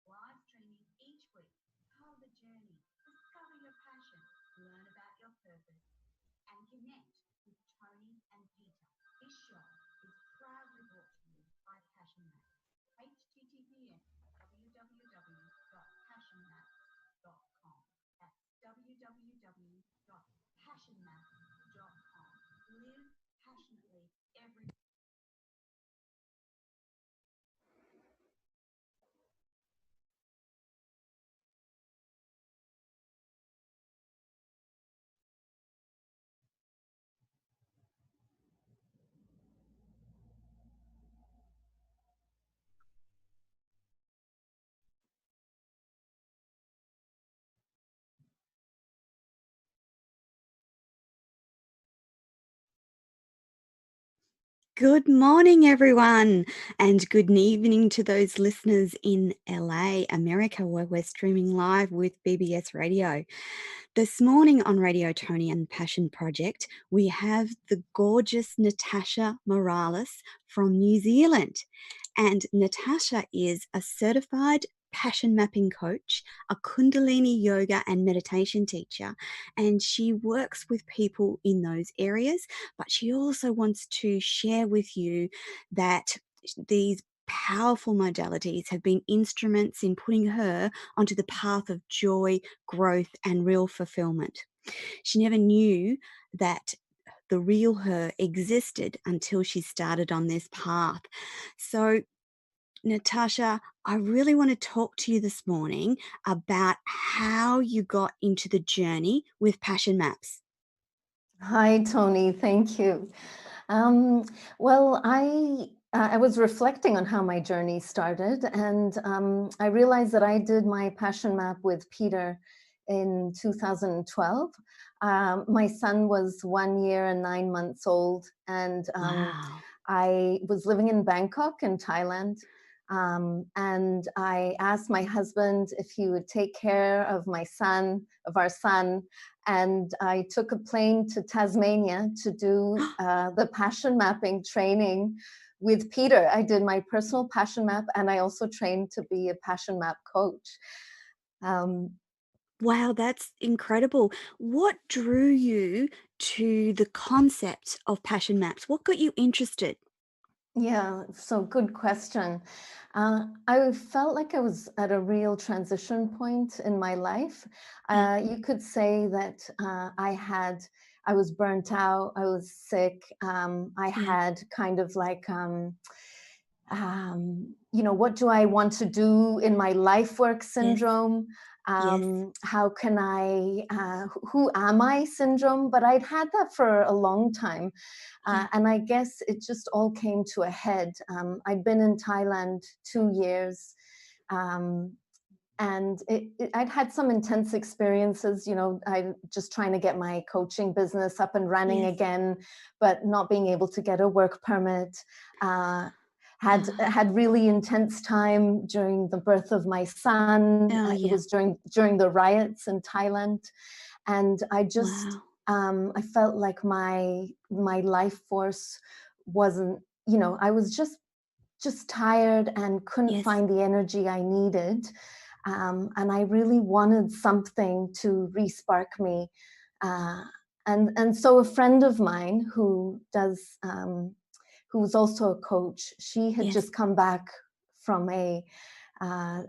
Live streaming each week. Follow the journey, discover your passion, learn about your purpose, and connect with Toni and Peter. This show is proudly brought to you by Passion Map. https www.passionmap.com. That's www.passionmap.com. Live passionately every day. Good morning, everyone, and good evening to those listeners in LA, America, where we're streaming live with BBS Radio. This morning on Radio Toni and Passion Project, we have the gorgeous Natasha Morales from New Zealand. And Natasha is a certified passion mapping coach, a Kundalini Yoga and meditation teacher, and she works with people in those areas. But she also wants to share with you that these powerful modalities have been instruments in putting her onto the path of joy, growth, and real fulfillment. She never knew that the real her existed until she started on this path. So, Natasha, I really want to talk to you this morning about how you got into the journey with Passion Maps. Hi, Toni. Thank you. Well, I was reflecting on how my journey started, and I realized that I did my passion map with Peter in 2012. My son was 1 year and 9 months old, and Wow. I was living in Bangkok in Thailand. And I asked my husband if he would take care of our son, and I took a plane to Tasmania to do the passion mapping training with Peter. I did my personal passion map, and I also trained to be a passion map coach. Wow, that's incredible. What drew you to the concept of Passion Maps? What got you interested? Yeah, so good question. I felt like I was at a real transition point in my life. Yeah. You could say that I was burnt out, I was sick, I Yeah. had kind of like, what do I want to do in my life work Yes. syndrome? Yes. How can who am I syndrome? But I'd had that for a long time. Yeah. And I guess it just all came to a head. I'd been in Thailand 2 years. And I'd had some intense experiences, I just trying to get my coaching business up and running Yes. again, but not being able to get a work permit. Had really intense time during the birth of my son. Oh, It yeah. was during the riots in Thailand, and Wow. I felt like my life force wasn't. I was just tired and couldn't Yes. find the energy I needed. And I really wanted something to re-spark me. And so a friend of mine who's also a coach, she had Yes. just come back from a uh,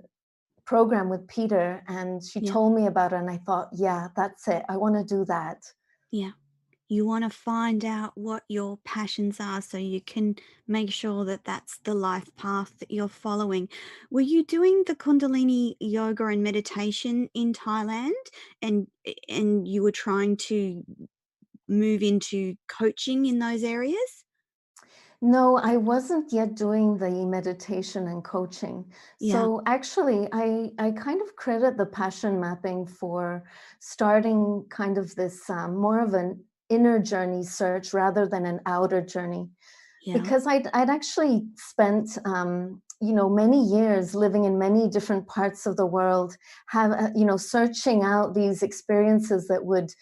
program with Peter, and she Yeah. told me about it, and I thought, yeah, that's it. I want to do that. Yeah. You want to find out what your passions are so you can make sure that that's the life path that you're following. Were you doing the Kundalini yoga and meditation in Thailand, and you were trying to move into coaching in those areas? No, I wasn't yet doing the meditation and coaching. Yeah. So actually, I kind of credit the passion mapping for starting kind of this more of an inner journey search rather than an outer journey. Yeah. Because I'd actually spent many years living in many different parts of the world, have, searching out these experiences that would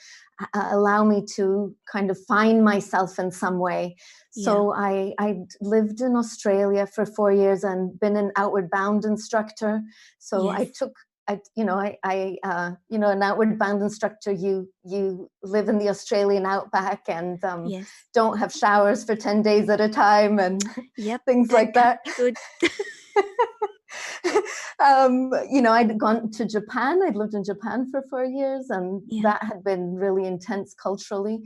allow me to kind of find myself in some way. So I lived in Australia for 4 years and been an outward bound instructor. So I took, an outward bound instructor, you live in the Australian outback and don't have showers for 10 days at a time and things like that. Good. I'd gone to Japan. I'd lived in Japan for 4 years, and that had been really intense culturally.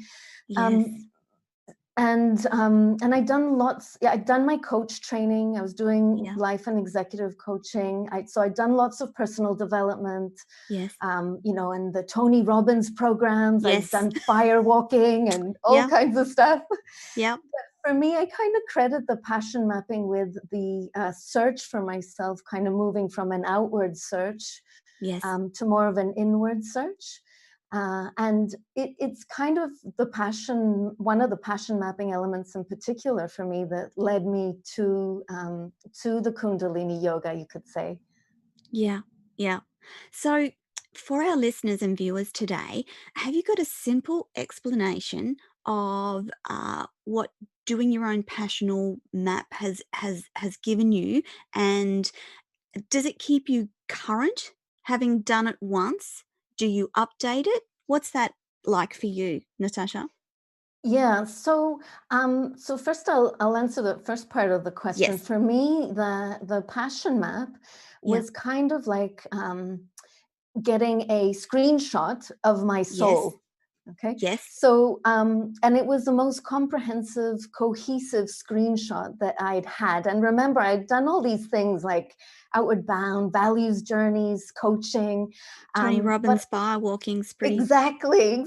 And I'd done I'd done my coach training. I was doing life and executive coaching. So I'd done lots of personal development. And the Tony Robbins programs. I'd done fire walking and all kinds of stuff. But for me, I kind of credit the passion mapping with the search for myself, kind of moving from an outward search to more of an inward search. And it's kind of one of the passion mapping elements in particular for me that led me to the Kundalini yoga, you could say. Yeah. So for our listeners and viewers today, have you got a simple explanation of what doing your own passional map has given you, and does it keep you current having done it once? Do you update it? What's that like for you, Natasha? Yeah, so first I'll answer the first part of the question. For me, the passion map was kind of like getting a screenshot of my soul. Okay. So, and it was the most comprehensive, cohesive screenshot that I'd had. And remember, I'd done all these things like outward bound, values journeys, coaching. Tony Robbins fire walking's pretty. Exactly,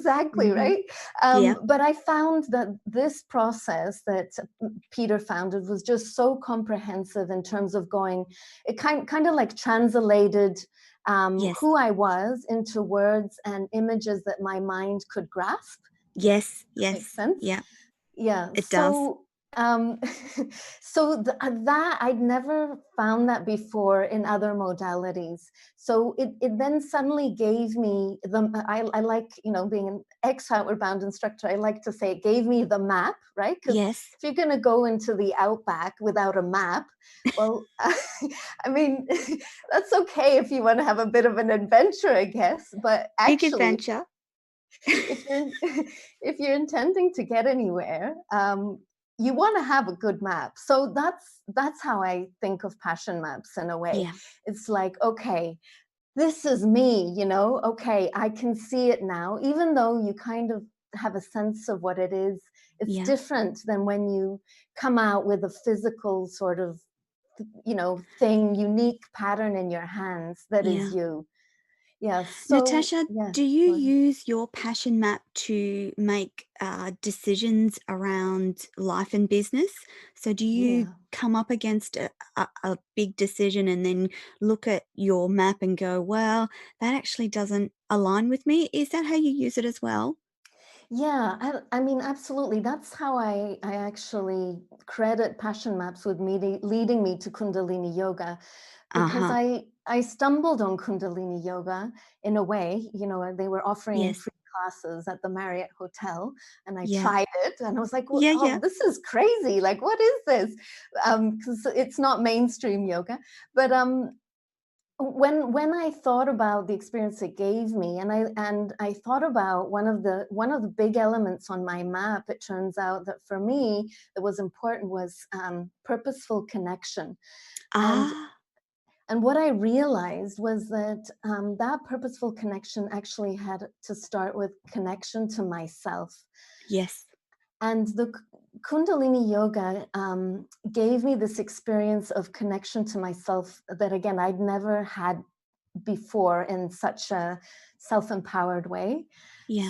right? But I found that this process that Peter founded was just so comprehensive in terms of it kind of like translated who I was into words and images that my mind could grasp. Yes. Makes sense? Yeah. It does. So that I'd never found that before in other modalities. So it then suddenly gave me I like, being an ex-outward bound instructor, I like to say it gave me the map, right? Because if you're going to go into the outback without a map, well, I mean, that's okay if you want to have a bit of an adventure, I guess. But actually, big adventure. if you're intending to get anywhere, you want to have a good map. So that's how I think of passion maps in a way. It's like, okay, this is me, okay, I can see it now, even though you kind of have a sense of what it is. It's different than when you come out with a physical sort of, thing, unique pattern in your hands that is you. So, Natasha, do you use your passion map to make decisions around life and business? So do you come up against a big decision and then look at your map and go, well, that actually doesn't align with me? Is that how you use it as well? Yeah, I mean, absolutely. That's how I actually credit passion maps with leading me to Kundalini yoga, because I stumbled on Kundalini yoga in a way. They were offering free classes at the Marriott Hotel, and I tried it, and I was like, well, this is crazy. Like, what is this? Because it's not mainstream yoga. But when I thought about the experience it gave me, and I thought about one of the big elements on my map, it turns out that for me that was important was purposeful connection. And what I realized was that that purposeful connection actually had to start with connection to myself. And the Kundalini yoga gave me this experience of connection to myself that, again, I'd never had before in such a self-empowered way.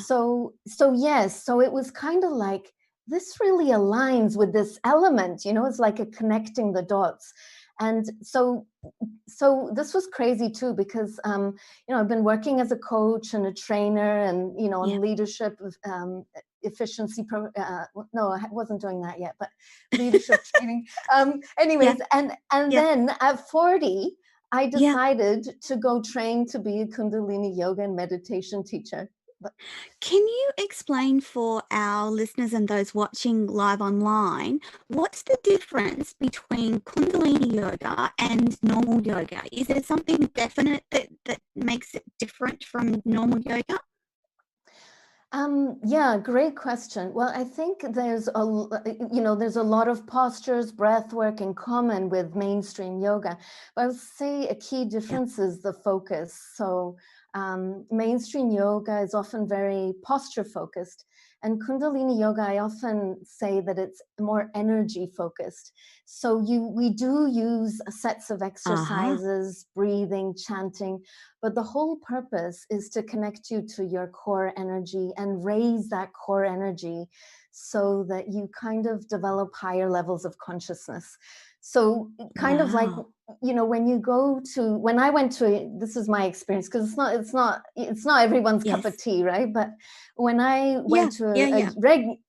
So it was kind of like, this really aligns with this element, it's like a connecting the dots. And so this was crazy too, because I've been working as a coach and a trainer and on leadership efficiency no, I wasn't doing that yet, but leadership training. Anyways, and Yeah. then at 40, I Yeah. decided to go train to be a Kundalini yoga and meditation teacher. Can you explain for our listeners and those watching live online, what's the difference between Kundalini yoga and normal yoga? Is there something definite that makes it different from normal yoga? Yeah, great question. Well, I think there's there's a lot of postures, breath work in common with mainstream yoga. But I would say a key difference is the focus. So mainstream yoga is often very posture focused, and Kundalini yoga, I often say that it's more energy focused. So we do use sets of exercises, breathing, chanting, but the whole purpose is to connect you to your core energy and raise that core energy so that you kind of develop higher levels of consciousness. So kind of like, Wow. when I went to, this is my experience, because it's not everyone's cup of Yes. tea, right? But when I went to Yeah.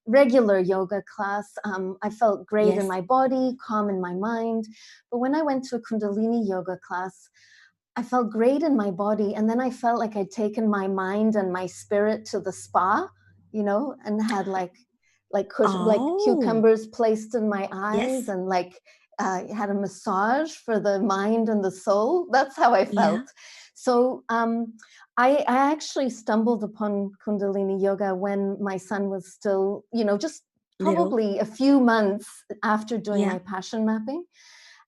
regular yoga class, I felt great in Yes. my body, calm in my mind. But when I went to a Kundalini yoga class, I felt great in my body, and then I felt like I'd taken my mind and my spirit to the spa, and had like Oh, cucumbers placed in my eyes, yes. and had a massage for the mind and the soul. That's how I Yeah. felt. So I actually stumbled upon Kundalini yoga when my son was still, just Little. probably a few months after doing Yeah. my passion mapping.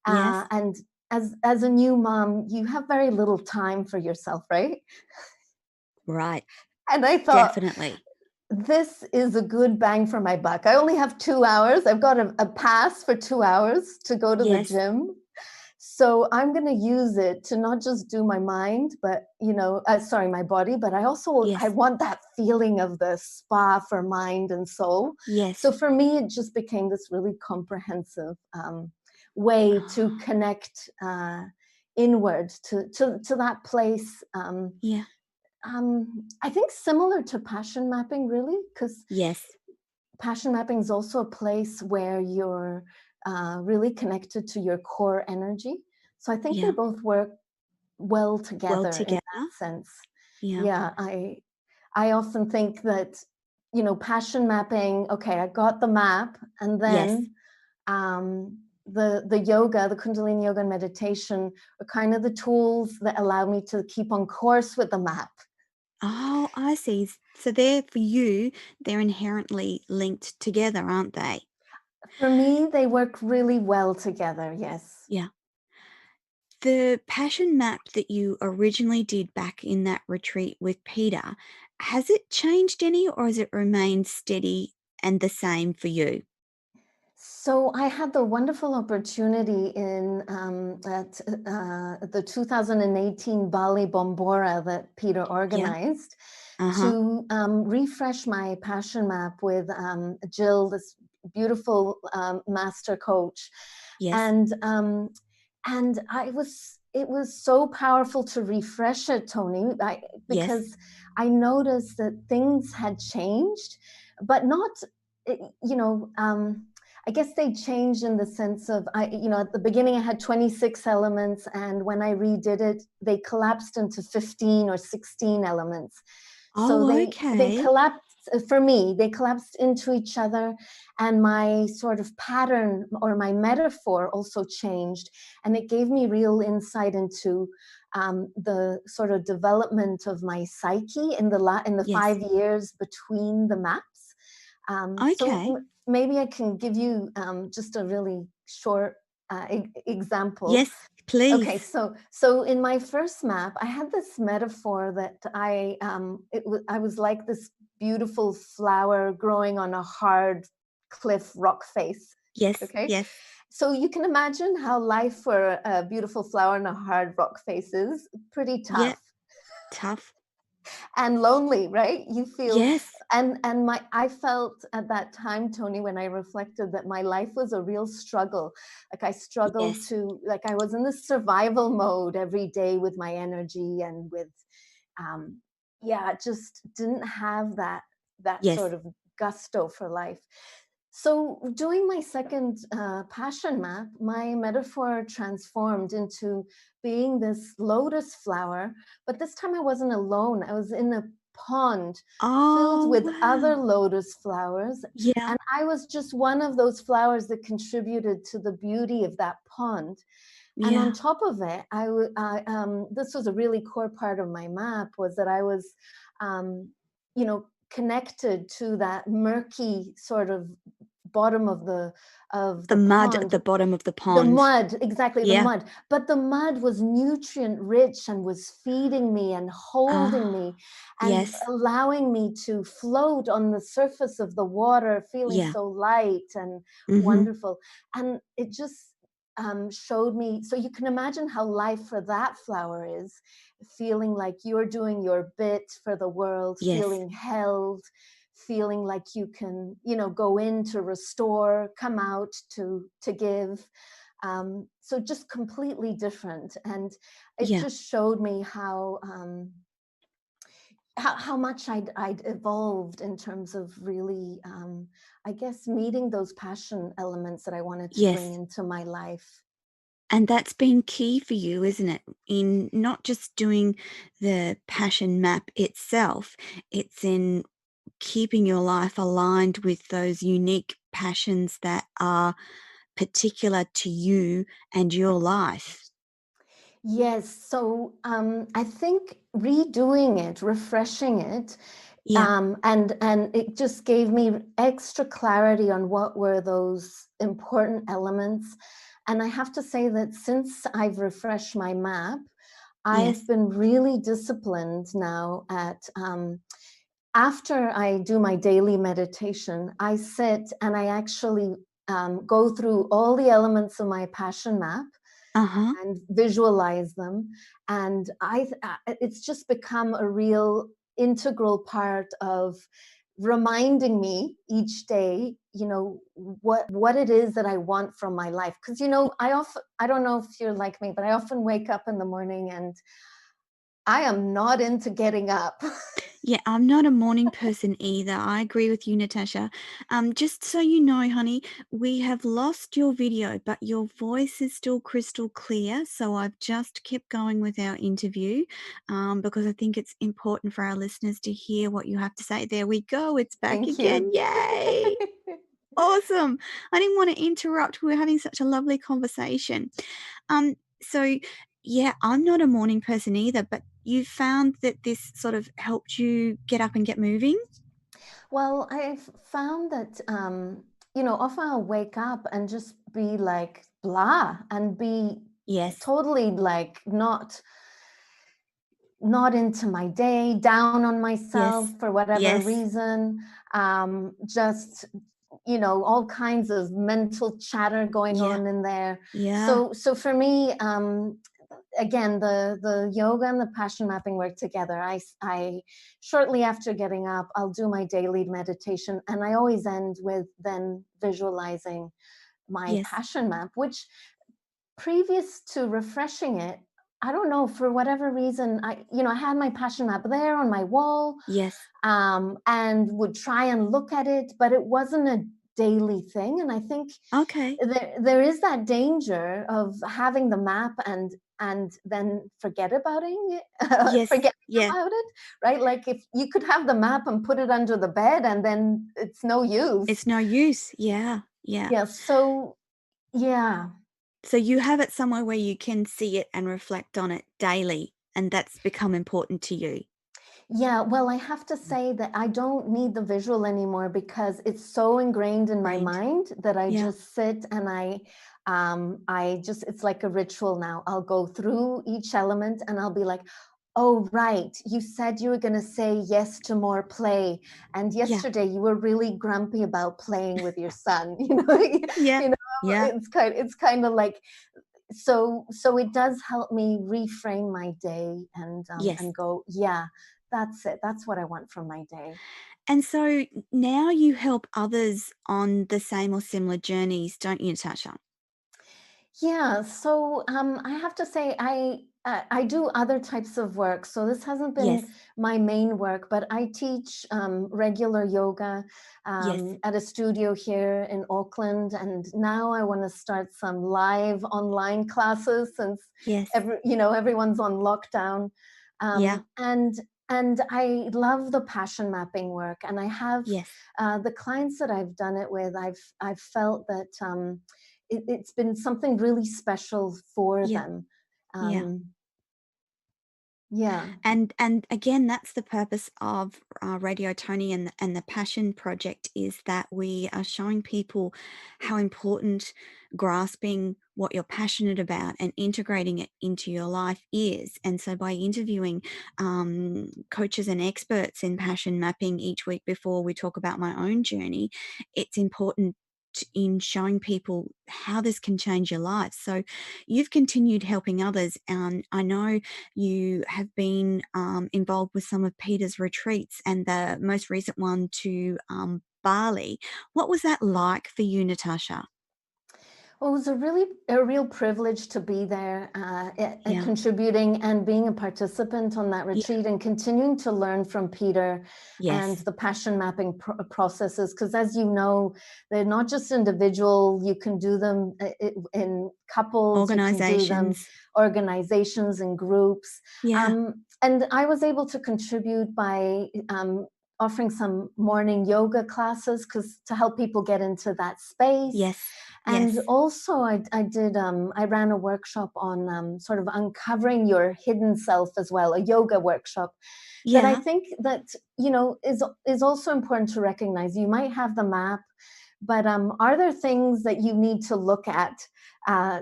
Yes. And as a new mom, you have very little time for yourself, right? Right. And I thought, Definitely. this is a good bang for my buck. I only have 2 hours. I've got a pass for 2 hours to go to the Yes. gym. So I'm going to use it to not just do my mind, but, my body, but I Yes. want that feeling of the spa for mind and soul. Yes. So for me, it just became this really comprehensive way to Oh, connect inward to that place. yeah. I think similar to passion mapping, really, because Yes. passion mapping is also a place where you're really connected to your core energy. So I think they Yeah. both work well Well together in together. that sense. Yeah. Yeah, I often think that, passion mapping, okay, I got the map, and Yes. then the yoga, the Kundalini yoga and meditation are kind of the tools that allow me to keep on course with the map. Oh, I see. So they're for you, they're inherently linked together, aren't they? For me, they work really well together, yes. Yeah. The passion map that you originally did back in that retreat with Peter, has it changed any or has it remained steady and the same for you? So I had the wonderful opportunity at the 2018 Bali Bombora that Peter Yeah. organized Uh-huh. to refresh my passion map with Jill, this beautiful master coach, Yes. and it was so powerful to refresh it, Toni, Yes. because I noticed that things had changed, but not, eh, you know. I guess they changed in the sense of, at the beginning I had 26 elements, and when I redid it, they collapsed into 15 or 16 elements. So Oh, they okay. collapsed, for me, they collapsed into each other, and my sort of pattern or my metaphor also changed, and it gave me real insight into the sort of development of my psyche in the Yes. 5 years between the maps. Okay. Maybe I can give you just a really short example. Yes, Okay, please. so in my first map, I had this metaphor that I was like this beautiful flower growing on a hard cliff rock face. Yes. Okay, Yes. so you can imagine how life for a beautiful flower on a hard rock face is pretty Yeah. tough Tough. and lonely, right? You feel, Yes. and I felt at that time, Toni, when I reflected, that my life was a real struggle. Like I struggled Yes. to, like I was in this survival mode every day with my energy and with, just didn't have that Yes. sort of gusto for life. So doing my second passion map, my metaphor transformed into being this lotus flower, but this time I wasn't alone. I was in a pond filled Oh, with other wow. lotus flowers, Yeah. and I was just one of those flowers that contributed to the beauty of that pond. And Yeah. on top of it, this was a really core part of my map, was that I was, connected to that murky sort of bottom of The the mud at pond. the bottom of the The pond. mud, exactly, the Yeah. mud. But the mud was nutrient rich and was feeding me and holding Ah, me and yes. allowing me to float on the surface of the water, feeling Yeah. so light and Mm-hmm. wonderful. And it just showed me. So you can imagine how life for that flower is, feeling like you're doing your bit for the world, Yes. feeling held, feeling like you can, go in to restore, come out to give. So just completely different. And it Yeah. just showed me how much I'd evolved in terms of really, I guess, meeting those passion elements that I wanted to bring Yes. into my life. And that's been key for you, isn't it? In not just doing the passion map itself, it's in keeping your life aligned with those unique passions that are particular to you and your life. Yes. So I think redoing it, refreshing it, Yeah. and it just gave me extra clarity on what were those important elements. And I have to say that since I've refreshed my map, I've Yes. been really disciplined now at after I do my daily meditation, I sit and I actually go through all the elements of my passion map Uh-huh. and visualize them. And it's just become a real integral part of reminding me each day, what it is that I want from my life. Because I don't know if you're like me, but I often wake up in the morning and I am not into getting up. Yeah, I'm not a morning person either. I agree with you, Natasha. Just so you know, honey, we have lost your video, but your voice is still crystal clear. So I've just kept going with our interview because I think it's important for our listeners to hear what you have to say. There we go. It's back Thank again. you. Yay. Awesome. I didn't want to interrupt. We were having such a lovely conversation. So yeah, I'm not a morning person either, but you found that this sort of helped you get up and get moving? Well, I've found that, often I'll wake up and just be like blah and be Yes. totally like not into my day, down on myself Yes. for whatever Yes. reason. Just, all kinds of mental chatter going Yeah. on in there. Yeah. So for me, again, the yoga and the passion mapping work together. I shortly after getting up, I'll do my daily meditation, and I always end with then visualizing my Yes. passion map, which previous to refreshing it, I don't know, for whatever reason, I had my passion map there on my wall, Yes. and would try and look at it, but it wasn't a daily thing. And I think Okay. there is that danger of having the map and then forgetting about Yes. Yeah. it, right? Like if you could have the map and put it under the bed and then it's no use. It's no use. Yeah. Yeah. Yeah. So yeah. So you have it somewhere where you can see it and reflect on it daily, and that's become important to you. Yeah, well, I have to say that I don't need the visual anymore because it's so ingrained in my Brained. mind that I Yeah. just sit and it's like a ritual now. I'll go through each element and I'll be like, oh, right, you said you were going to say yes to more play. And Yeah. yesterday you were really grumpy about playing with your son. Yeah. You know, Yeah. it's kind of like, so it does help me reframe my day Yes. and go, yeah, that's it, that's what I want from my day. And so now you help others on the same or similar journeys, don't you, Natasha? Yeah, so I have to say I do other types of work. So this hasn't Yes, been my main work, but I teach regular yoga yes, at a studio here in Auckland, and now I want to start some live online classes since yes, everyone's on lockdown, yeah, and I love the passion mapping work, and I have yes, the clients that I've done it with. I've felt that. It's been something really special for yeah, them. yeah. Um, yeah, And again, that's the purpose of Radio Tony and the Passion Project, is that we are showing people how important grasping what you're passionate about and integrating it into your life is. And so by interviewing coaches and experts in passion mapping each week before we talk about my own journey, it's important in showing people how this can change your life. So you've continued helping others, and I know you have been involved with some of Peter's retreats, and the most recent one to Bali. What was that like for you, Natasha? well, it was a real privilege to be there, Yeah. contributing and being a participant on that Yeah. retreat, and continuing to learn from Peter and Yes. the passion mapping processes. Because as you know, they're not just individual. You can do them in couples. You can do them Organizations. organizations and groups. Yeah. And I was able to contribute by offering some morning yoga classes, because to help people get into that space. Yes. And Yes. also I ran a workshop on sort of uncovering your hidden self as well, a yoga workshop that I Yeah. think that, is also important to recognize. You might have the map, but are there things that you need to look at, uh,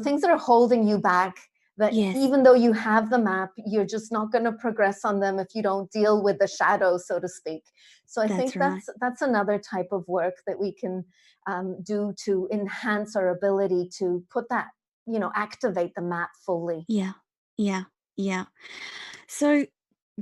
things that are holding you back, that Yes. even though you have the map, you're just not going to progress on them if you don't deal with the shadows, so to speak. So I That's think right. that's another type of work that we can do to enhance our ability to put that, activate the map fully. Yeah. Yeah. Yeah. So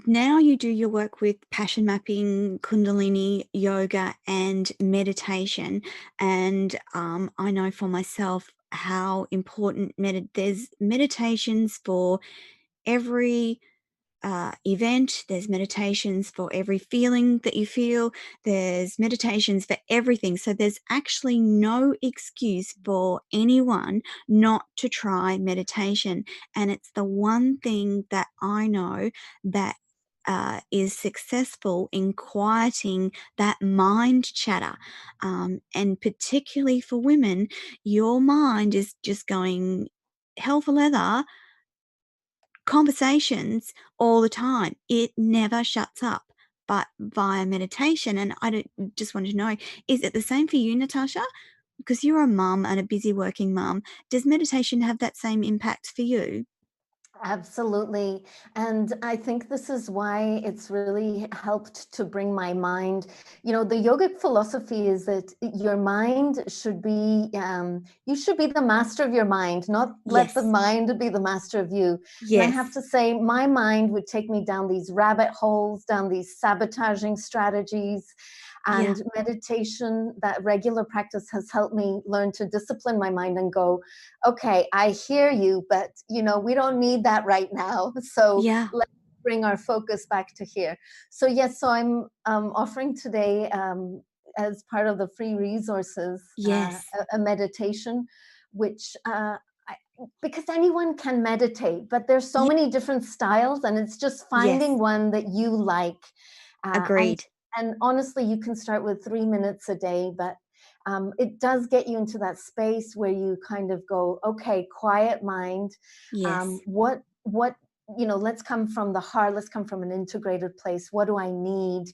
now you do your work with passion mapping, Kundalini yoga, and meditation. And I know for myself how important there's meditations for every event. There's meditations for every feeling that you feel. There's meditations for everything. So there's actually no excuse for anyone not to try meditation. And it's the one thing that I know that is successful in quieting that mind chatter. And particularly for women, your mind is just going hell for leather conversations all the time. It never shuts up. But via meditation, and just want to know, is it the same for you, Natasha? Because you're a mum and a busy working mum. Does meditation have that same impact for you? Absolutely. And I think this is why it's really helped to bring my mind. The yogic philosophy is that your mind should be, you should be the master of your mind, not let the Yes. mind be the master of you. And I have Yes. to say, my mind would take me down these rabbit holes, down these sabotaging strategies. Yeah. And meditation, that regular practice, has helped me learn to discipline my mind and go, okay, I hear you, but we don't need that right now. So Yeah. let's bring our focus back to here. So yes, so I'm offering today, as part of the free resources, Yes. a meditation, which because anyone can meditate, but there's so Ye many different styles, and it's just yes. finding one that you like. Uh, and Agreed. and honestly, you can start with 3 minutes a day, but it does get you into that space where you kind of go, okay, quiet mind. Yes. What let's come from the heart. Let's come from an integrated place. What do I need,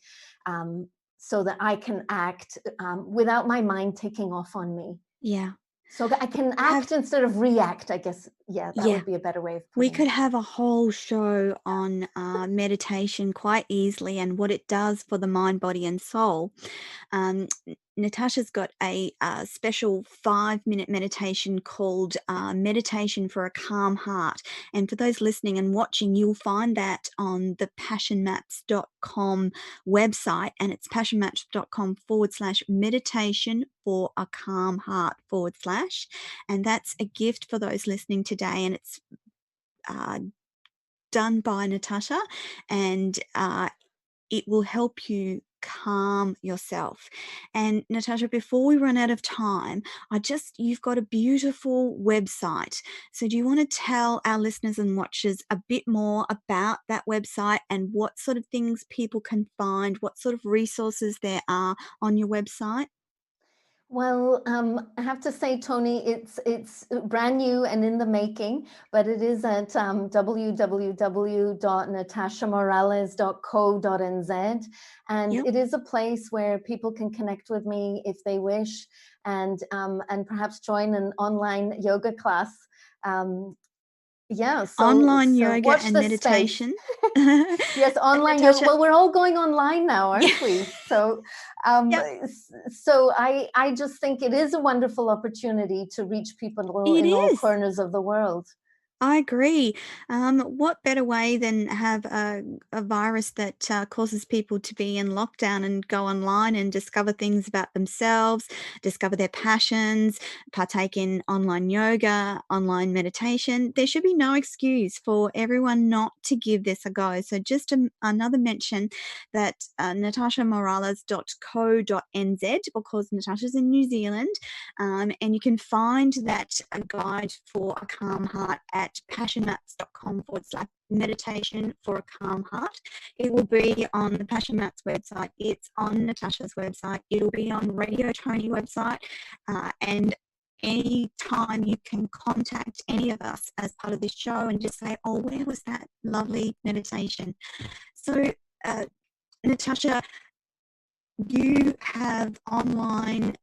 so that I can act without my mind taking off on me? Yeah. So that I can I have act instead of react, I guess yeah, that Yeah. would be a better way of We putting could it. have a whole show on meditation quite easily and what it does for the mind, body, and soul. Natasha's got a special 5-minute meditation called Meditation for a Calm Heart. And for those listening and watching, you'll find that on the passionmaps.com website. And it's passionmaps.com/meditation for a calm heart /. And that's a gift for those listening today. And it's done by Natasha, and it will help you calm yourself. And Natasha, before we run out of time, you've got a beautiful website. So do you want to tell our listeners and watchers a bit more about that website and what sort of things people can find, what sort of resources there are on your website? Well, I have to say, Toni, it's brand new and in the making, but it is at www.natashamorales.co.nz, and Yep. it is a place where people can connect with me if they wish, and perhaps join an online yoga class. Yeah, Online so yoga watch and the space. meditation. Yes, online yoga. Natasha, Well, we're all going online now, yeah, aren't we? So, yeah, I just think it is a wonderful opportunity to reach people it in all is. corners of the world. I agree. What better way than have a virus that causes people to be in lockdown and go online and discover things about themselves, discover their passions, partake in online yoga, online meditation? There should be no excuse for everyone not to give this a go. So just another mention that natashamorales.co.nz, because Natasha's in New Zealand, and you can find that guide for a calm heart at passionmaps.com /meditation for a calm heart. It will be on the Passion Maps website. It's on Natasha's website. It'll be on Radio Toni website. And any time you can contact any of us as part of this show and just say, oh, where was that lovely meditation? So, Natasha, you have online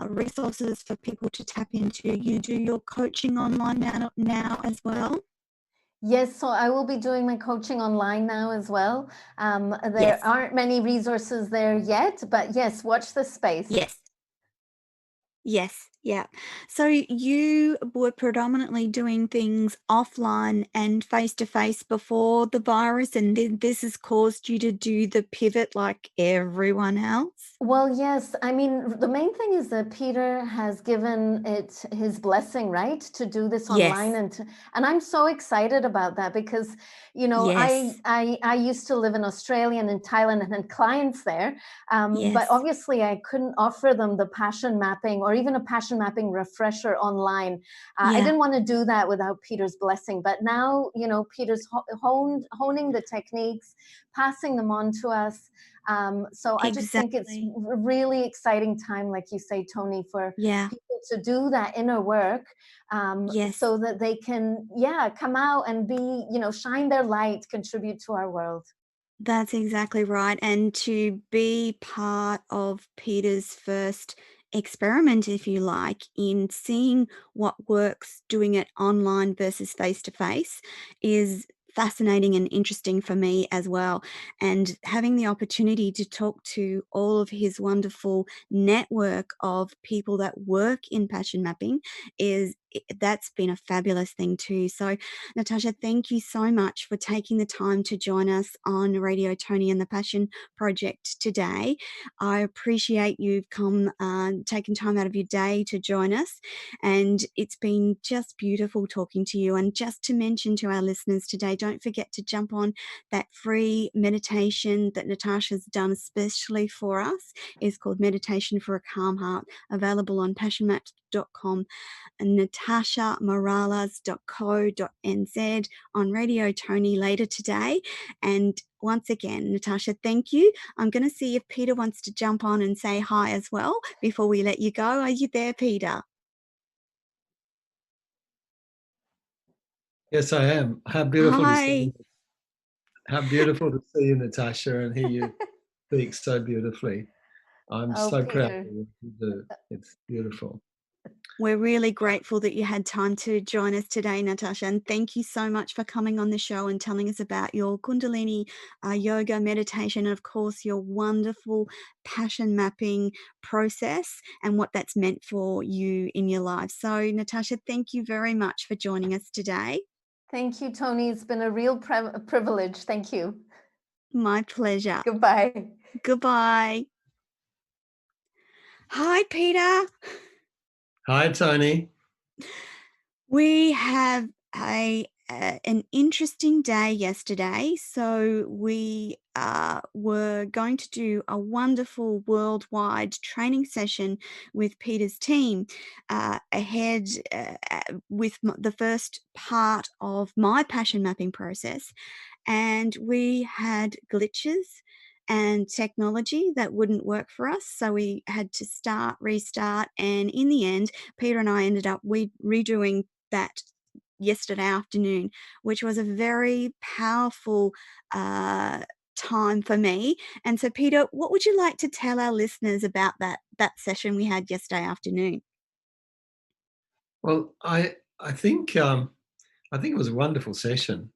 resources for people to tap into. You do your coaching online now as well? Yes, so I will be doing my coaching online now as well. There Yes. aren't many resources there yet, but yes, watch the space. Yes. Yes, yeah. So you were predominantly doing things offline and face-to-face before the virus, and this has caused you to do the pivot like everyone else? Well, yes. I mean, the main thing is that Peter has given it his blessing, right, to do this online, Yes, and I'm so excited about that because, yes, I used to live in Australia and in Thailand and had clients there, but yes, obviously I couldn't offer them the passion mapping or even a passion mapping refresher online. I yeah, didn't want to do that without Peter's blessing, but now, Peter's honing the techniques, passing them on to us. So I just think it's exactly. a really exciting time, like you say, Toni, for Yeah, people to do that inner work, yes. so that they can, yeah, come out and be, shine their light, contribute to our world. That's exactly right. And to be part of Peter's first experiment, if you like, in seeing what works doing it online versus face to face is fascinating and interesting for me as well. And having the opportunity to talk to all of his wonderful network of people that work in passion mapping that's been a fabulous thing too. So Natasha, thank you so much for taking the time to join us on Radio Toni and the Passion Project today. I appreciate you've taken time out of your day to join us, and it's been just beautiful talking to you. And just to mention to our listeners today, don't forget to jump on that free meditation that Natasha's done especially for us. It's called Meditation for a Calm Heart, available on passionmaps.com and natashamorales.co.nz on Radio Toni later today. And once again, Natasha, thank you. I'm going to see if Peter wants to jump on and say hi as well before we let you go. Are you there, Peter? Yes, I am. How beautiful to see Hi. you. How beautiful to see you, Natasha, and hear you speak so beautifully. I'm Oh, so proud of Peter, what you do. It's beautiful. We're really grateful that you had time to join us today, Natasha, and thank you so much for coming on the show and telling us about your Kundalini yoga meditation and, of course, your wonderful passion mapping process and what that's meant for you in your life. So, Natasha, thank you very much for joining us today. Thank you, Toni. It's been a real privilege. Thank you. My pleasure. Goodbye. Goodbye. Hi, Peter. Hi, Toni. We have an interesting day yesterday. So we were going to do a wonderful worldwide training session with Peter's team ahead with the first part of my passion mapping process. And we had glitches and technology that wouldn't work for us. So we had to restart. And in the end, Peter and I ended up redoing that yesterday afternoon, which was a very powerful time for me. And so, Peter, what would you like to tell our listeners about that session we had yesterday afternoon? Well, I think it was a wonderful session.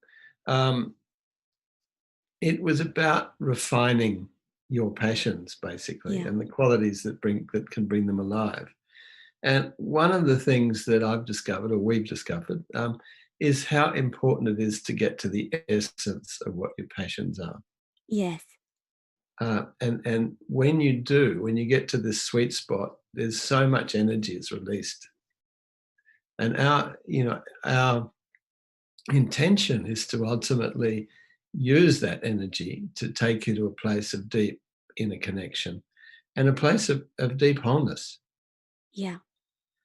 It was about refining your passions, basically, Yeah. and the qualities that can bring them alive. And one of the things that I've discovered, or we've discovered, is how important it is to get to the essence of what your passions are. Yes. And when you get to this sweet spot, there's so much energy is released. And our intention is to ultimately use that energy to take you to a place of deep inner connection and a place of deep wholeness. Yeah.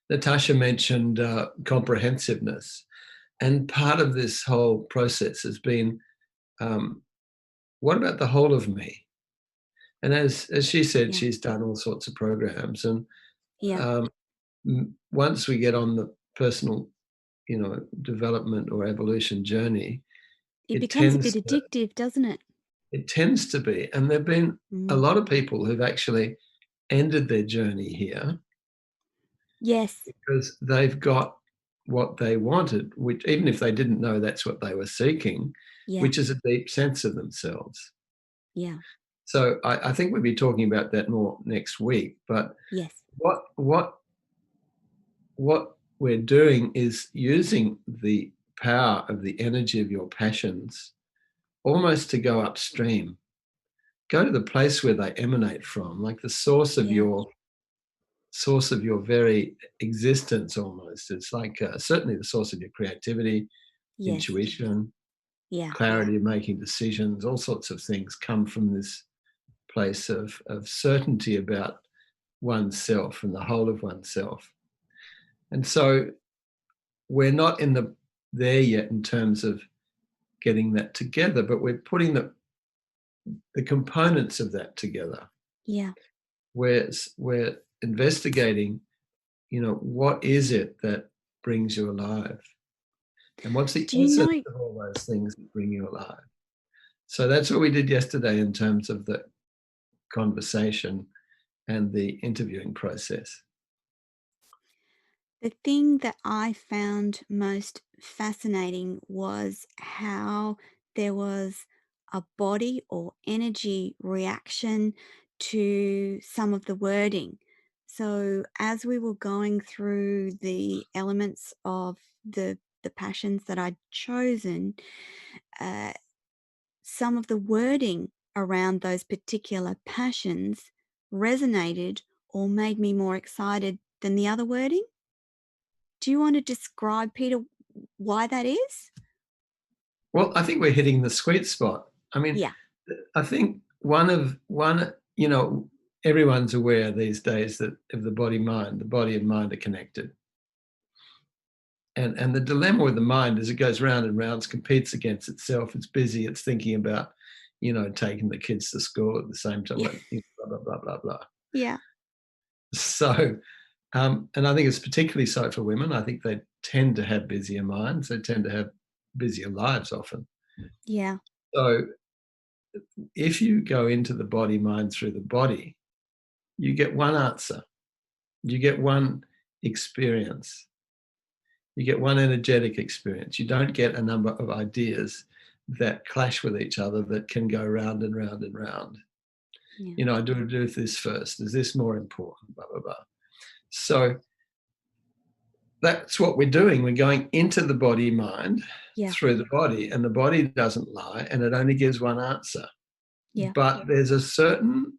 Natasha mentioned comprehensiveness. And part of this whole process has been, what about the whole of me? And as she said, Yeah. she's done all sorts of programs. And Yeah. once we get on the personal, development or evolution journey, It it becomes a tends bit addictive, doesn't it? to be. And there've been a lot of people who've actually ended their journey here. Yes. Because they've got what they wanted, which even if they didn't know that's what they were seeking, Yeah. which is a deep sense of themselves. Yeah. So I think we'll be talking about that more next week. But Yes. what we're doing is using the power of the energy of your passions almost to go upstream, go to the place where they emanate from, like the source of your very existence almost. It's like certainly the source of your creativity, Yes. intuition, Yeah. clarity of making decisions, all sorts of things come from this place of certainty about oneself and the whole of oneself. And so we're not there yet in terms of getting that together, but we're putting the components of that together. Yeah. We're investigating, what is it that brings you alive? And what's the Do you essence know? of all those things that bring you alive? So that's what we did yesterday in terms of the conversation and the interviewing process. The thing that I found most fascinating was how there was a body or energy reaction to some of the wording. So as we were going through the elements of the passions that I'd chosen, some of the wording around those particular passions resonated or made me more excited than the other wording. Do you want to describe, Peter, why that is? Well, I think we're hitting the sweet spot. I mean, Yeah. I think everyone's aware these days that of the body and mind are connected. And the dilemma with the mind is it goes round and round, competes against itself. It's busy. It's thinking about, taking the kids to school at the same time. Yeah. Blah, blah, blah, blah, blah. Yeah. So, and I think it's particularly so for women. I think they tend to have busier minds. They tend to have busier lives often. Yeah. So if you go into the body, mind through the body, you get one answer. You get one experience. You get one energetic experience. You don't get a number of ideas that clash with each other that can go round and round and round. Yeah. I do this first. Is this more important? Blah, blah, blah. So that's what we're doing. We're going into the body mind through the body, and the body doesn't lie, and it only gives one answer. Yeah. But there's a certain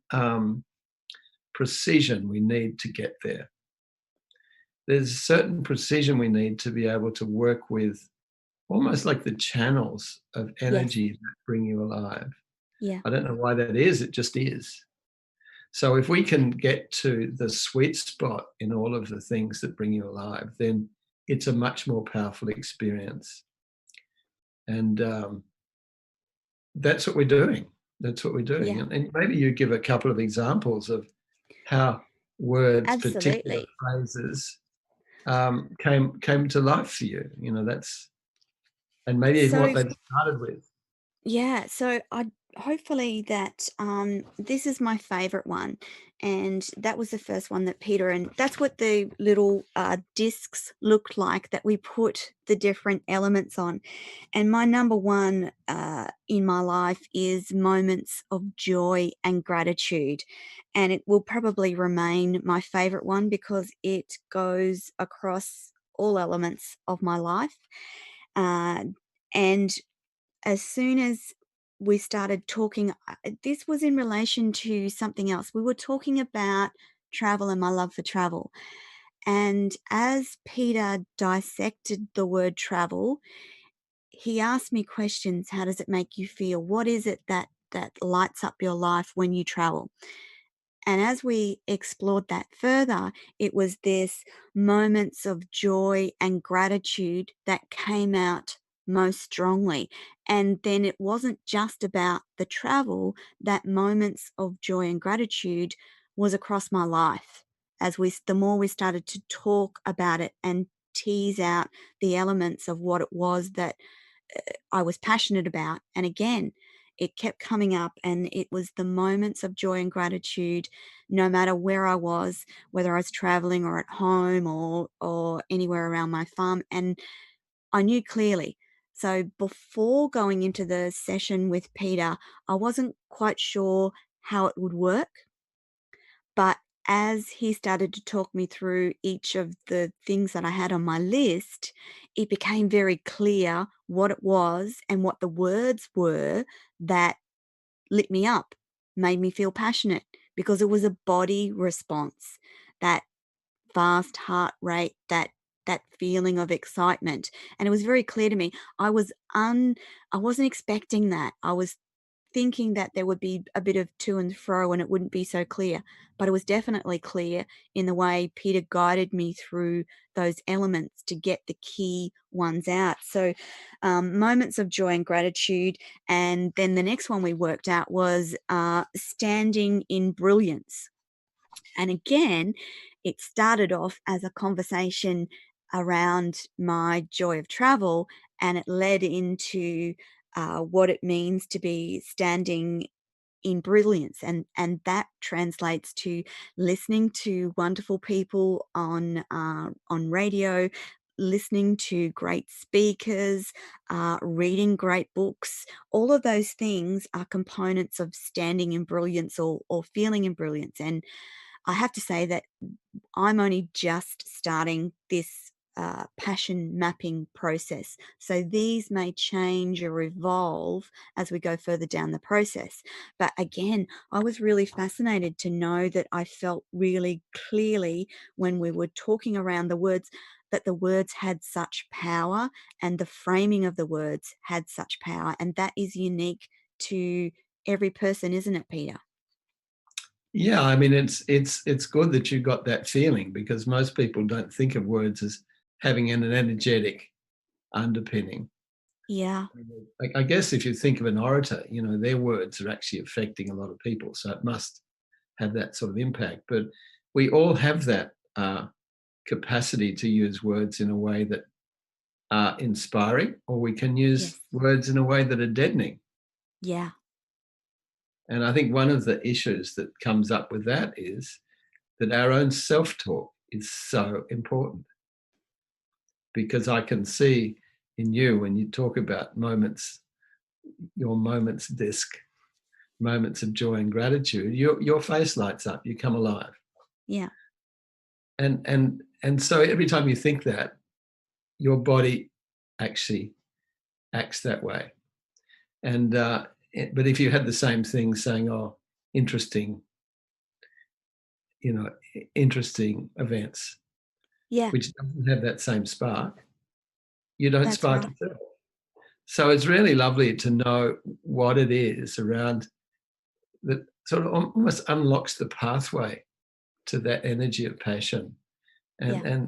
precision we need to get there. There's a certain precision we need to be able to work with almost like the channels of energy that bring you alive. Yeah. I don't know why that is. It just is. So if we can get to the sweet spot in all of the things that bring you alive, then it's a much more powerful experience. And that's what we're doing. That's what we're doing. Yeah. And maybe you give a couple of examples of how words, particular Absolutely. phrases, came to life for you. That's, and maybe even what So they started with. yeah, so I hopefully that this is my favorite one, and that was the first one that Peter, and that's what the little discs looked like that we put the different elements on. And my number one in my life is moments of joy and gratitude, and it will probably remain my favorite one because it goes across all elements of my life. And as soon as we started talking, this was in relation to something else. We were talking about travel and my love for travel. And as Peter dissected the word travel, he asked me questions. How does it make you feel? What is it that lights up your life when you travel? And as we explored that further, it was this moments of joy and gratitude that came out most strongly. And then it wasn't just about the travel, that moments of joy and gratitude was across my life. The more we started to talk about it and tease out the elements of what it was that I was passionate about. And again, it kept coming up, and it was the moments of joy and gratitude, no matter where I was, whether I was traveling or at home or anywhere around my farm. And I knew clearly. So before going into the session with Peter, I wasn't quite sure how it would work. But as he started to talk me through each of the things that I had on my list, it became very clear what it was and what the words were that lit me up, made me feel passionate, because it was a body response, that fast heart rate, that feeling of excitement. And it was very clear to me. I wasn't expecting that. I was thinking that there would be a bit of to and fro and it wouldn't be so clear, but it was definitely clear in the way Peter guided me through those elements to get the key ones out. So moments of joy and gratitude. And then the next one we worked out was standing in brilliance. And again, it started off as a conversation around my joy of travel, and it led into what it means to be standing in brilliance, and that translates to listening to wonderful people on radio, listening to great speakers, reading great books. All of those things are components of standing in brilliance or feeling in brilliance. And I have to say that I'm only just starting this passion mapping process. So these may change or evolve as we go further down the process. But again, I was really fascinated to know that I felt really clearly when we were talking around the words, that the words had such power and the framing of the words had such power. And that is unique to every person, isn't it, Peter? Yeah, I mean, it's good that you got that feeling, because most people don't think of words as having an energetic underpinning. Yeah. I guess if you think of an orator, their words are actually affecting a lot of people, so it must have that sort of impact. But we all have that capacity to use words in a way that are inspiring, or we can use words in a way that are deadening. Yeah. And I think one of the issues that comes up with that is that our own self-talk is so important, because I can see in you when you talk about moments, your moments disc, moments of joy and gratitude, your face lights up, you come alive. Yeah. And so every time you think that, your body actually acts that way. And but if you had the same thing saying, oh, interesting, interesting events, Yeah. which doesn't have that same spark, you don't That's spark right. yourself. So it's really lovely to know what it is around that sort of almost unlocks the pathway to that energy of passion. Yeah.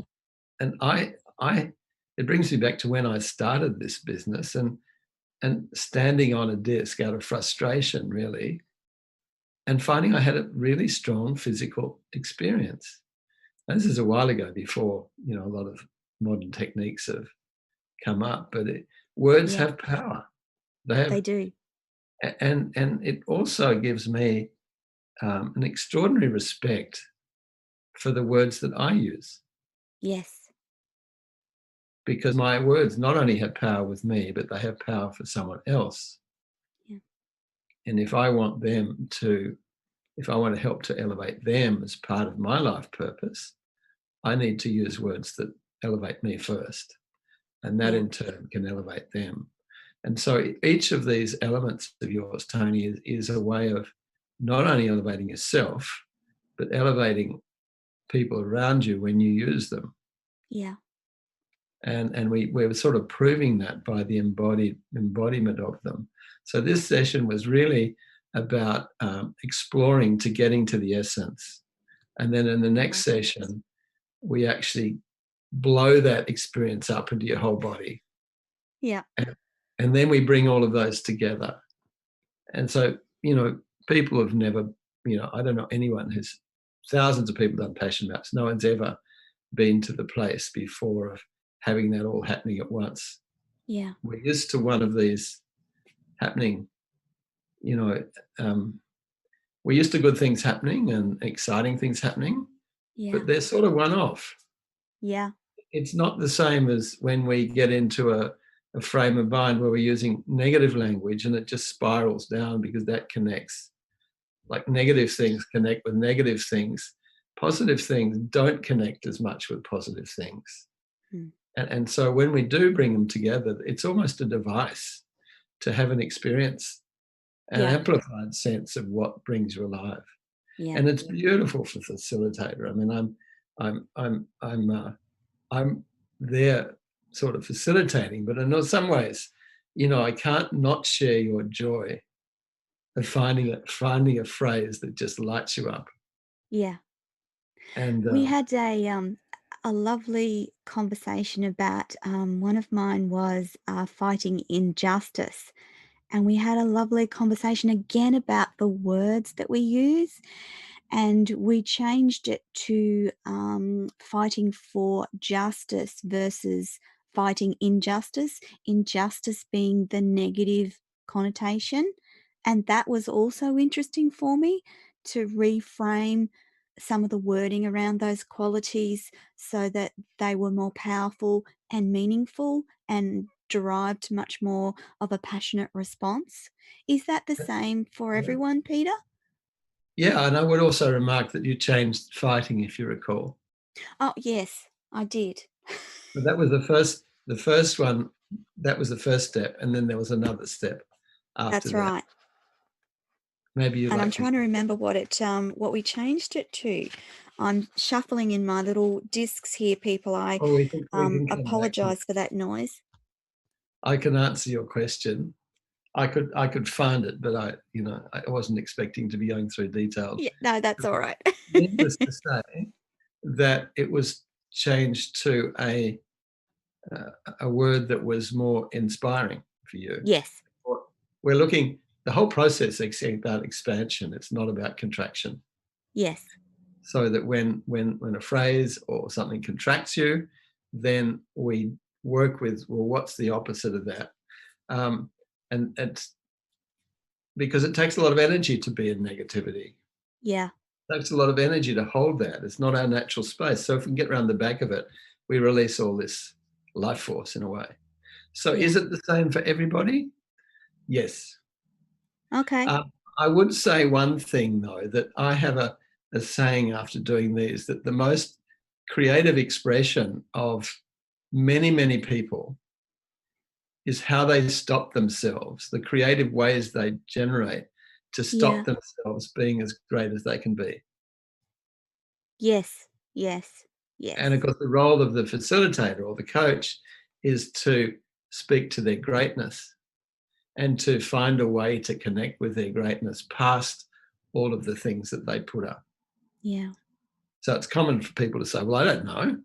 And I it brings me back to when I started this business and standing on a disc out of frustration, really, and finding I had a really strong physical experience. Now, this is a while ago, before a lot of modern techniques have come up, but words Yeah. have power. They do. and it also gives me an extraordinary respect for the words that I use, Yes. because my words not only have power with me, but they have power for someone else. Yeah. And if I want to help to elevate them as part of my life purpose, I need to use words that elevate me first, and that Yeah. in turn can elevate them. And so each of these elements of yours, Toni, is a way of not only elevating yourself, but elevating people around you when you use them. Yeah. And we're sort of proving that by the embodiment of them. So this session was really about exploring to getting to the essence. And then in the next session, we actually blow that experience up into your whole body. Yeah. And then we bring all of those together. And so, people have never, I don't know anyone who's, thousands of people done passion maps. No one's ever been to the place before of having that all happening at once. Yeah. We're used to one of these happening, we're used to good things happening and exciting things happening, Yeah. but they're sort of one-off. Yeah. It's not the same as when we get into a frame of mind where we're using negative language and it just spirals down, because that connects. Like, negative things connect with negative things. Positive things don't connect as much with positive things. And so when we do bring them together, it's almost a device to have an experience, an amplified sense of what brings you alive. Yeah. And it's beautiful for facilitator. I mean, I'm there sort of facilitating, but in some ways, I can't not share your joy of finding a phrase that just lights you up. Yeah. And We had a lovely conversation about one of mine was fighting injustice. And we had a lovely conversation again about the words that we use. And we changed it to fighting for justice versus fighting injustice, injustice being the negative connotation. And that was also interesting for me to reframe some of the wording around those qualities so that they were more powerful and meaningful and derived much more of a passionate response. Is that the same for everyone, Peter? yeah, and I would also remark that you changed fighting, if you recall. Oh, yes, I did. But that was the first one. That was the first step, and then there was another step after That's that. right. Maybe you And like I'm trying to remember what we changed it to. I'm shuffling in my little discs here, people. I we can come back to it. apologize for that noise. I can answer your question. I could find it, but I wasn't expecting to be going through details. Yeah, no, that's all right. Needless to say that it was changed to a word that was more inspiring for you. Yes. We're looking, the whole process is about expansion. It's not about contraction. Yes. So that when a phrase or something contracts you, then we work with, well, what's the opposite of that? And it's because it takes a lot of energy to be in negativity. Yeah. takes a lot of energy to hold that. It's not our natural space. So if we can get around the back of it, we release all this life force in a way. So Yeah. is it the same for everybody? Yes. Okay. I would say one thing, though, that I have a saying after doing these, that the most creative expression of many, many people is how they stop themselves, the creative ways they generate to Yeah. stop themselves being as great as they can be. Yes. Yes. And of Yes. course, the role of the facilitator or the coach is to speak to their greatness and to find a way to connect with their greatness past all of the things that they put up. Yeah. So it's common for people to say, well, I don't know.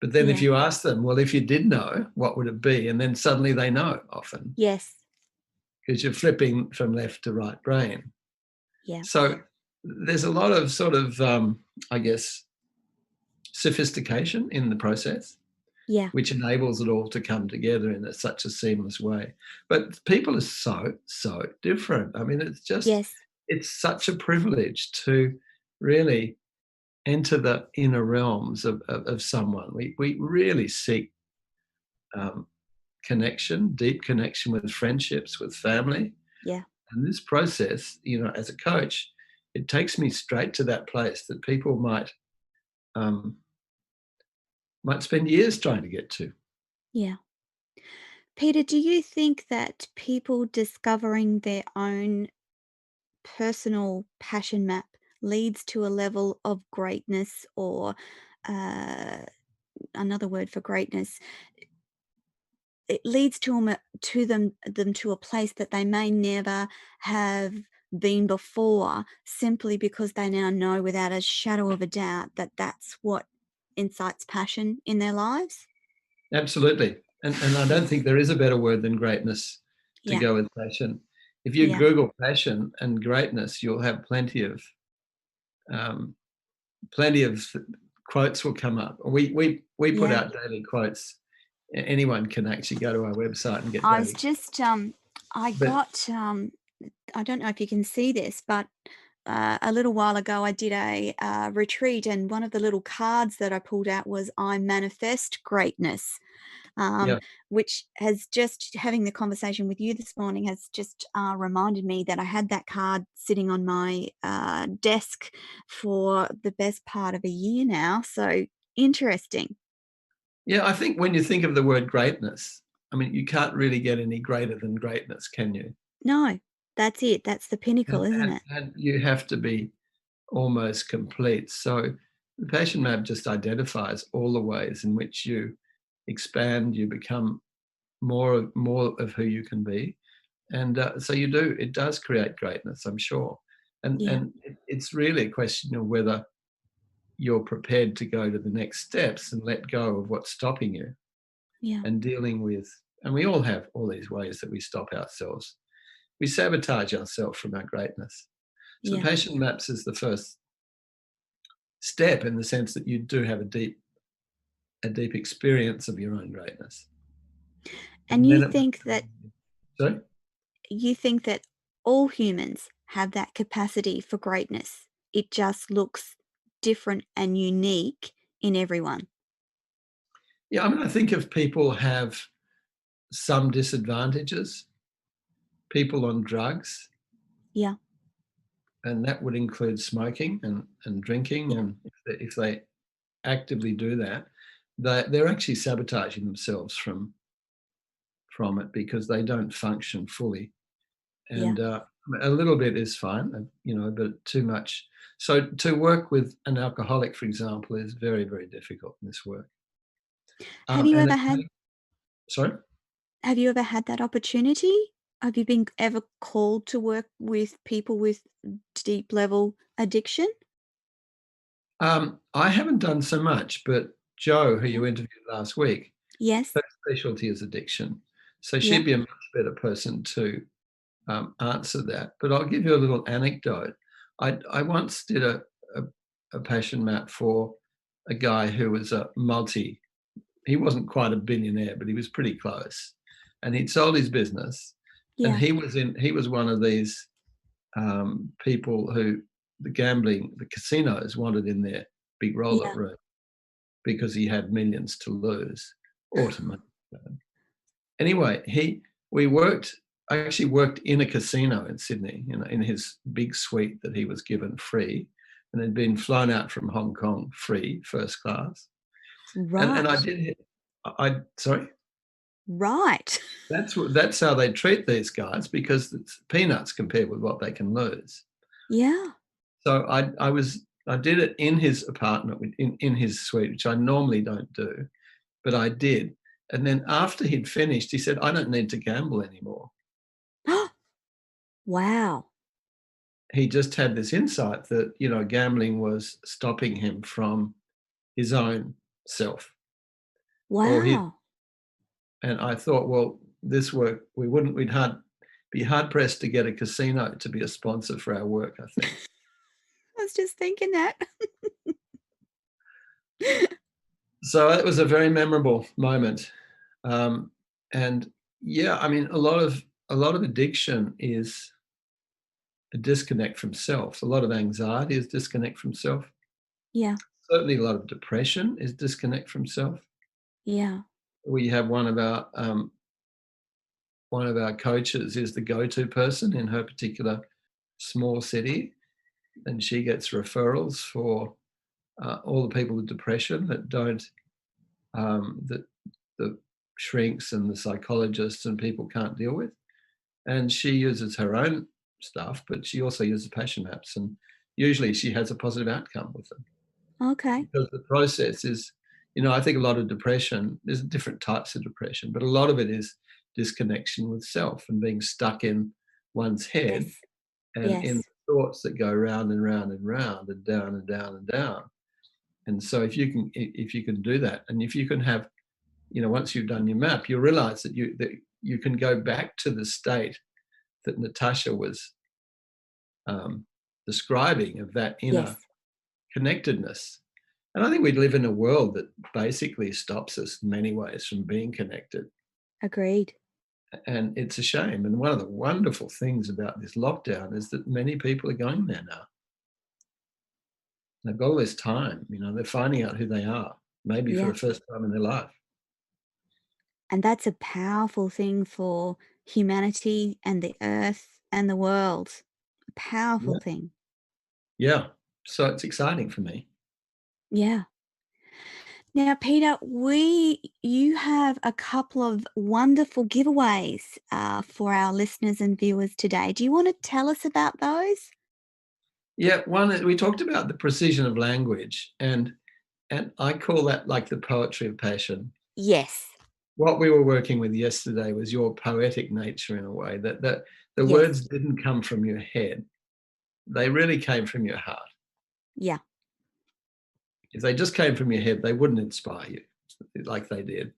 But then if Yeah. you ask them, well, if you did know, what would it be? And then suddenly they know often Yes. because you're flipping from left to right brain. Yeah. So there's a lot of sort of, I guess, sophistication in the process, Yeah. which enables it all to come together in such a seamless way. But people are so different. I mean, Yes. it's such a privilege to really enter the inner realms of someone. We really seek connection, deep connection with friendships, with family. Yeah. And this process, as a coach, it takes me straight to that place that people um, might spend years trying to get to. Yeah. Peter, do you think that people discovering their own personal passion map leads to a level of greatness, or uh, another word for greatness, it leads them to a place that they may never have been before, simply because they now know without a shadow of a doubt that that's what incites passion in their lives? Absolutely. And I don't think there is a better word than greatness to Yeah. go with passion. If you Yeah. Google passion and greatness, you'll have um, plenty of quotes will come up. We put Yeah. out daily quotes. Anyone can actually go to our website and get I was daily. just I But got I don't know if you can see this, but a little while ago I did a retreat, and one of the little cards that I pulled out was "I manifest greatness," yeah, which has just, having the conversation with you this morning has just reminded me that I had that card sitting on my desk for the best part of a year now. So interesting. yeah. I think when you think of the word greatness, I mean, you can't really get any greater than greatness, can you? No, that's it. That's the pinnacle, And, isn't and, it? and you have to be almost complete. So the passion map just identifies all the ways in which you expand, you become more of who you can be, and so it does create greatness, I'm sure. Yeah. And it's really a question of whether you're prepared to go to the next steps and let go of what's stopping you Yeah. and dealing with, and we all have all these ways that we stop ourselves. We sabotage ourselves from our greatness. So the Yeah. passion maps is the first step, in the sense that you do have a deep experience of your own greatness. And And then it, sorry? you think that all humans have that capacity for greatness. It just looks different and unique in everyone. Yeah, I mean, I think if people have some disadvantages, people on drugs, Yeah. and that would include smoking and drinking, Yeah. and if they actively do that, they're actually sabotaging themselves from it, because they don't function fully. Yeah. And a little bit is fine, but too much. So to work with an alcoholic, for example, is very, very difficult in this work. Have you And ever it had sorry? have you ever had that opportunity? Have you been ever called to work with people with deep level addiction? I haven't done so much, but Jo, who Yeah. you interviewed last week, Yes. her specialty is addiction. So Yeah. she'd be a much better person to answer that. But I'll give you a little anecdote. I once did a passion map for a guy who was he wasn't quite a billionaire, but he was pretty close. And he'd sold his business. And Yeah. he was one of these people who the casinos wanted in their big roller Yeah. room because he had millions to lose or to make. Anyway, I actually worked in a casino in Sydney, in his big suite that he was given free, and had been flown out from Hong Kong free, first class. And I Right. did. Sorry. Right. That's how they treat these guys, because it's peanuts compared with what they can lose. Yeah. So I did it in his apartment, in his suite, which I normally don't do, but I did. And then after he'd finished, he said, "I don't need to gamble anymore." Wow. He just had this insight that, gambling was stopping him from his own self. Wow. And I thought, well, this work, we'd be hard pressed to get a casino to be a sponsor for our work, I think. I was just thinking that. So it was a very memorable moment. And yeah, I mean, a lot of addiction is a disconnect from self. A lot of anxiety is disconnect from self. Yeah. Certainly a lot of depression is disconnect from self. Yeah. We have one of our coaches is the go-to person in her particular small city, and she gets referrals for all the people with depression that don't that the shrinks and the psychologists and people can't deal with. And she uses her own stuff, but she also uses passion maps, and usually she has a positive outcome with them, Okay. because the process is, I think a lot of depression, there's different types of depression, but a lot of it is disconnection with self and being stuck in one's head Yes. and in Yes. thoughts that go round and round and round and down and down and down. And so if you can do that, and if you can have, once you've done your map, you realize that you can go back to the state that Natasha was describing, of that inner Yes. connectedness. And I think we live in a world that basically stops us in many ways from being connected. Agreed. And it's a shame. And one of the wonderful things about this lockdown is that many people are going there now. They've got all this time, they're finding out who they are, maybe for Yeah. the first time in their life. And that's a powerful thing for humanity and the earth and the world. A powerful Yeah. thing. Yeah. So it's exciting for me. Yeah. Now, Peter, you have a couple of wonderful giveaways for our listeners and viewers today. Do you want to tell us about those? Yeah. One, we talked about the precision of language, and I call that like the poetry of passion. Yes. What we were working with yesterday was your poetic nature, in a way, that the Yes. words didn't come from your head. They really came from your heart. Yeah. If they just came from your head, they wouldn't inspire you like they did.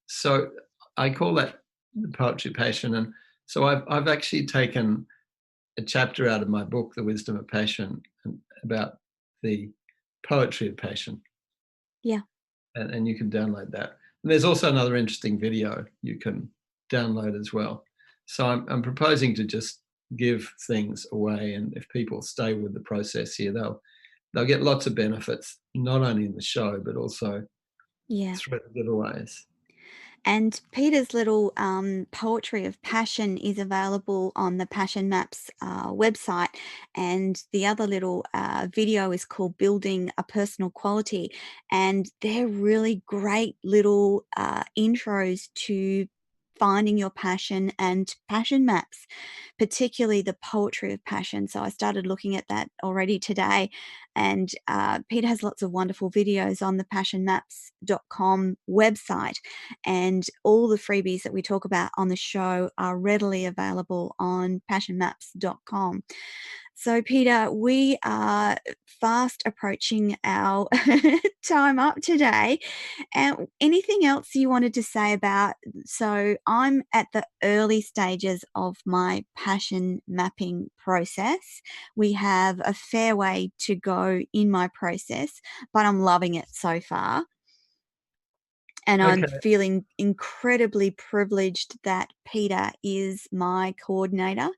So I call that the poetry of passion. And so I've actually taken a chapter out of my book, The Wisdom of Passion, about the poetry of passion. Yeah. And you can download that. And there's also another interesting video you can download as well. So I'm proposing to just give things away, and if people stay with the process here, they'll get lots of benefits, not only in the show, but also Yeah. through the giveaways. And Peter's little poetry of passion is available on the Passion Maps website. And the other little video is called Building a Personal Quality. And they're really great little intros to finding your passion and passion maps, particularly the poetry of passion. So I started looking at that already today. And Peter has lots of wonderful videos on the passionmaps.com website. And all the freebies that we talk about on the show are readily available on passionmaps.com. So, Peter, we are fast approaching our time up today. And anything else you wanted to say about? So, I'm at the early stages of my passion mapping process. We have a fair way to go in my process, but I'm loving it so far. And I'm Okay. feeling incredibly privileged that Peter is my coordinator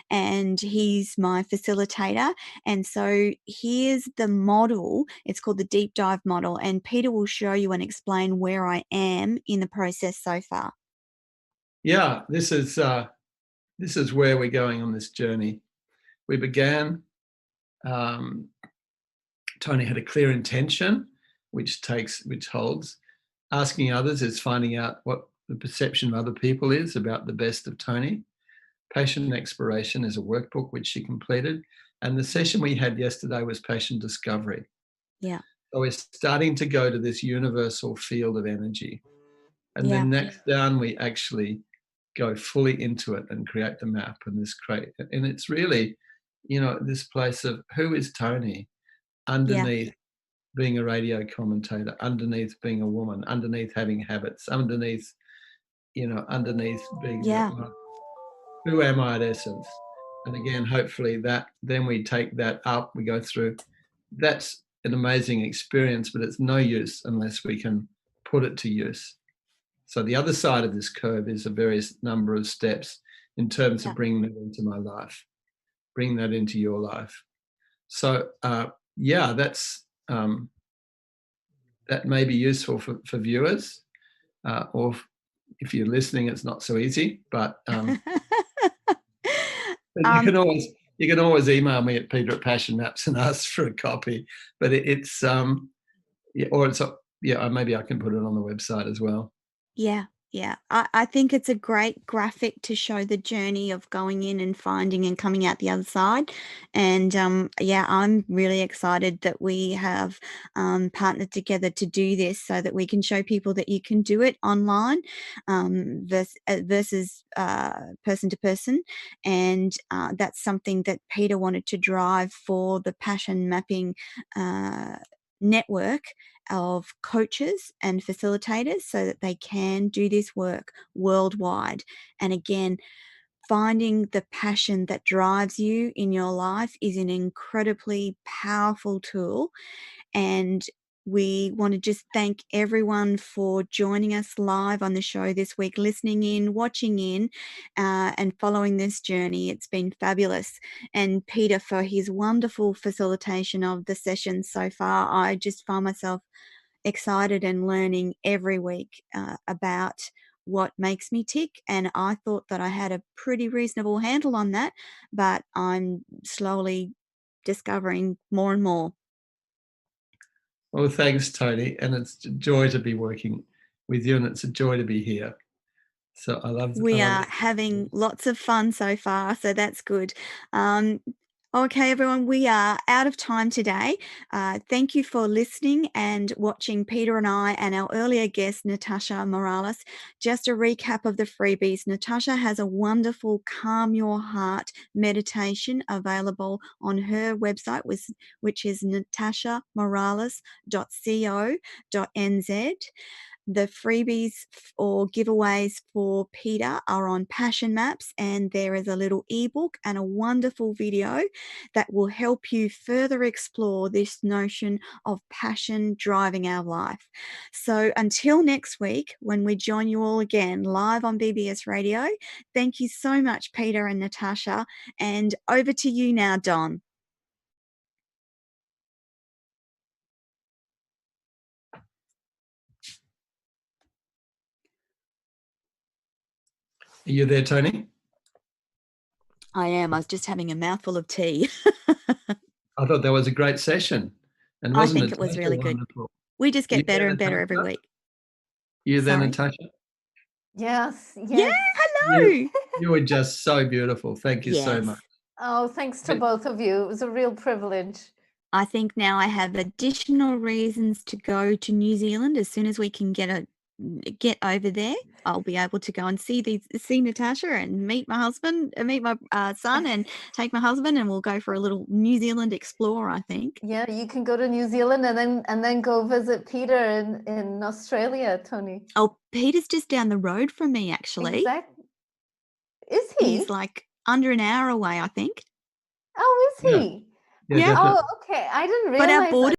and he's my facilitator. And so here's the model. It's called the deep dive model. And Peter will show you and explain where I am in the process so far. Yeah, this is where we're going on this journey. We began, Toni had a clear intention, which holds. Asking others is finding out what the perception of other people is about the best of Toni. Patient exploration is a workbook which she completed. And the session we had yesterday was patient discovery. Yeah. So we're starting to go to this universal field of energy. And Yeah. then next down, we actually go fully into it and create the map and and it's really, this place of who is Toni underneath being a radio commentator, underneath being a woman, underneath having habits, underneath being who am I at essence? And again, hopefully then we take that up, we go through. That's an amazing experience, but it's no use unless we can put it to use. So the other side of this curve is a various number of steps in terms of bringing that into my life, bring that into your life. So that's that may be useful for viewers, or if you're listening, it's not so easy. But you can always email me at Peter at Passion Maps and ask for a copy. But maybe I can put it on the website as well. Yeah. Yeah. I think it's a great graphic to show the journey of going in and finding and coming out the other side. And I'm really excited that we have partnered together to do this so that we can show people that you can do it online versus person to person. And that's something that Peter wanted to drive for the passion mapping network of coaches and facilitators so that they can do this work worldwide. And again, finding the passion that drives you in your life is an incredibly powerful tool. And we want to just thank everyone for joining us live on the show this week, listening in, watching in, and following this journey. It's been fabulous. And Peter, for his wonderful facilitation of the sessions so far. I just find myself excited and learning every week about what makes me tick. And I thought that I had a pretty reasonable handle on that, but I'm slowly discovering more and more. Well, thanks, Toni. And it's a joy to be working with you, and it's a joy to be here. So We are having lots of fun so far, so that's good. Okay, everyone, we are out of time today. Thank you for listening and watching Peter and I and our earlier guest, Natasha Morales. Just a recap of the freebies. Natasha has a wonderful Calm Your Heart meditation available on her website, which is natashamorales.co.nz. The freebies or giveaways for Peter are on Passion Maps, and there is a little ebook and a wonderful video that will help you further explore this notion of passion driving our life. So until next week, when we join you all again live on BBS Radio, thank you so much, Peter and Natasha, and over to you now, Don. Are you there, Toni? I am. I was just having a mouthful of tea. I thought that was a great session. And I think it was really good. We just get better and better every week. You there, Natasha? Yes. Yeah, hello. You were just so beautiful. Thank you so much. Oh, thanks to both of you. It was a real privilege. I think now I have additional reasons to go to New Zealand as soon as we can get over there. I'll be able to go and see Natasha and meet my husband, meet my son, and take my husband, and we'll go for a little New Zealand explore, I think. Yeah, you can go to New Zealand and then go visit Peter in Australia, Toni. Oh, Peter's just down the road from me, actually. Exactly. Is he? He's like under an hour away, I think. Oh, is he? Yeah. Oh, okay. I didn't realize But our border